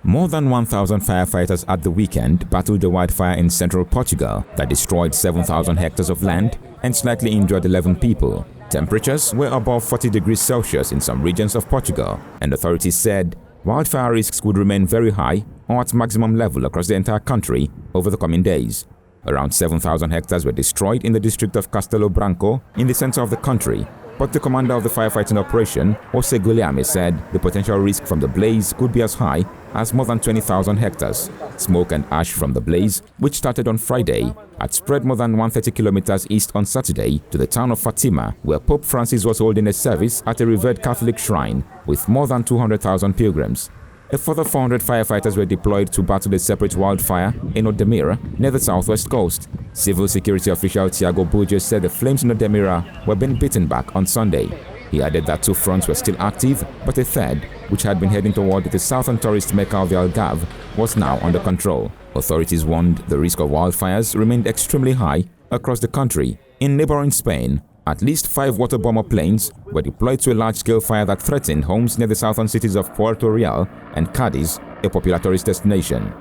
More than 1,000 firefighters at the weekend battled the wildfire in central Portugal that destroyed 7,000 hectares of land and slightly injured 11 people. Temperatures were above 40 degrees Celsius in some regions of Portugal, and authorities said wildfire risks would remain very high or at maximum level across the entire country over the coming days. Around 7,000 hectares were destroyed in the district of Castelo Branco in the center of the country, but the commander of the firefighting operation, Gulherme, said the potential risk from the blaze could be as high as more than 20,000 hectares. Smoke and ash from the blaze, which started on Friday, had spread more than 130 kilometers east on Saturday to the town of Fatima, where Pope Francis was holding a service at a revered Catholic shrine with more than 200,000 pilgrims. A further 400 firefighters were deployed to battle a separate wildfire in Odemira, near the southwest coast. Civil security official Tiago Burgess said the flames in Odemira were being beaten back on Sunday. He added that 2 fronts were still active, but a third, which had been heading toward the southern tourist Mecca of the Algarve, was now under control. Authorities warned the risk of wildfires remained extremely high across the country. In neighboring Spain, at least 5 water bomber planes were deployed to a large-scale fire that threatened homes near the southern cities of Puerto Real and Cadiz, a popular tourist destination.